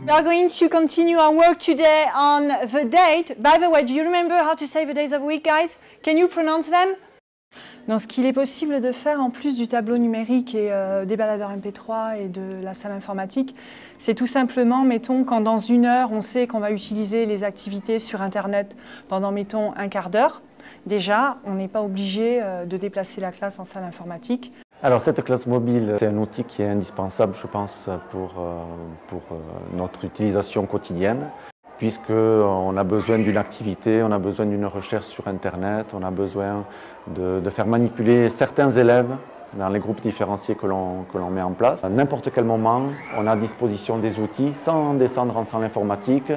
We are going to continue our work today on the date. By the way, do you remember how to say the days of the week, guys? Can you pronounce them? Donc, ce qu'il est possible de faire en plus du tableau numérique et des baladeurs MP3 et de la salle informatique, c'est tout simplement, mettons, quand dans 1 heure, on sait qu'on va utiliser les activités sur Internet pendant, mettons, un quart d'heure, déjà, on n'est pas obligé de déplacer la classe en salle informatique. Alors cette classe mobile, c'est un outil qui est indispensable, je pense, pour notre utilisation quotidienne, puisqu'on a besoin d'une activité, on a besoin d'une recherche sur Internet, on a besoin de faire manipuler certains élèves dans les groupes différenciés que l'on met en place. À n'importe quel moment, on a à disposition des outils sans descendre en salle informatique.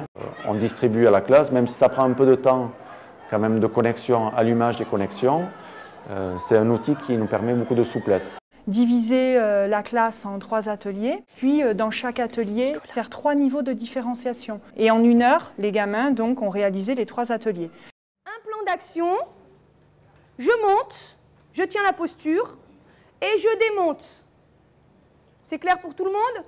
On distribue à la classe, même si ça prend un peu de temps quand même de connexion, allumage des connexions. C'est un outil qui nous permet beaucoup de souplesse. Diviser la classe en 3 ateliers, puis dans chaque atelier, faire 3 niveaux de différenciation. Et en 1 heure, les gamins donc, ont réalisé les 3 ateliers. Un plan d'action, je monte, je tiens la posture et je démonte. C'est clair pour tout le monde ?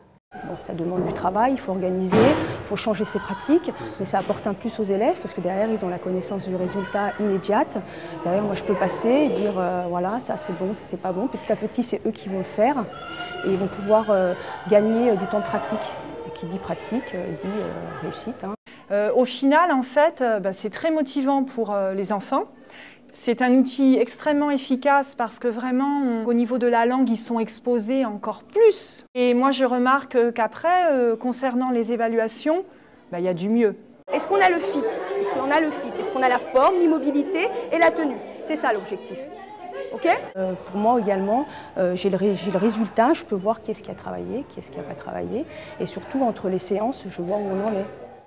Bon, ça demande du travail, il faut organiser, il faut changer ses pratiques, mais ça apporte un plus aux élèves parce que derrière, ils ont la connaissance du résultat immédiate. Derrière, moi, je peux passer et dire, voilà, ça c'est bon, ça c'est pas bon. Petit à petit, c'est eux qui vont le faire et ils vont pouvoir gagner du temps de pratique. Et qui dit pratique, dit réussite. Hein. Au final, en fait, c'est très motivant pour les enfants. C'est un outil extrêmement efficace parce que vraiment, au niveau de la langue, ils sont exposés encore plus. Et moi, je remarque qu'après, concernant les évaluations, il y a du mieux. Est-ce qu'on a le fit? Est-ce qu'on a le fit? Est-ce qu'on a la forme, l'immobilité et la tenue? C'est ça l'objectif. Ok? Pour moi également, j'ai le résultat, je peux voir qui est-ce qui a travaillé, qui est-ce qui n'a pas travaillé. Et surtout, entre les séances, je vois où on en est.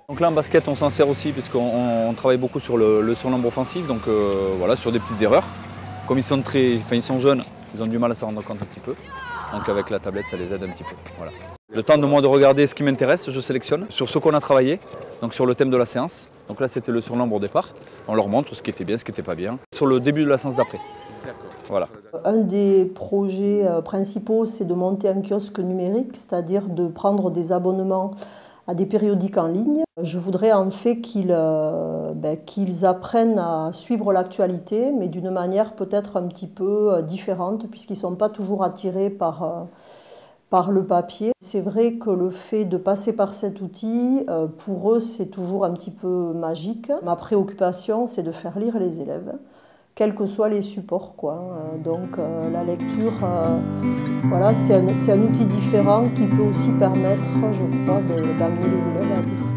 Donc là en basket on s'en sert aussi puisqu'on travaille beaucoup sur le surnombre offensif, donc voilà, sur des petites erreurs. Comme ils sont jeunes, ils ont du mal à s'en rendre compte un petit peu. Donc avec la tablette ça les aide un petit peu. Voilà. Le temps de moi de regarder ce qui m'intéresse, je sélectionne sur ce qu'on a travaillé, donc sur le thème de la séance. Donc là c'était le surnombre au départ. On leur montre ce qui était bien, ce qui n'était pas bien. Sur le début de la séance d'après. Voilà. Un des projets principaux c'est de monter un kiosque numérique, c'est-à-dire de prendre des abonnements à des périodiques en ligne. Je voudrais en fait qu'ils apprennent à suivre l'actualité, mais d'une manière peut-être un petit peu différente, puisqu'ils ne sont pas toujours attirés par le papier. C'est vrai que le fait de passer par cet outil, pour eux, c'est toujours un petit peu magique. Ma préoccupation, c'est de faire lire les élèves, quels que soient les supports, quoi. Donc la lecture, voilà, c'est un outil différent qui peut aussi permettre, je crois, d'amener les élèves à lire.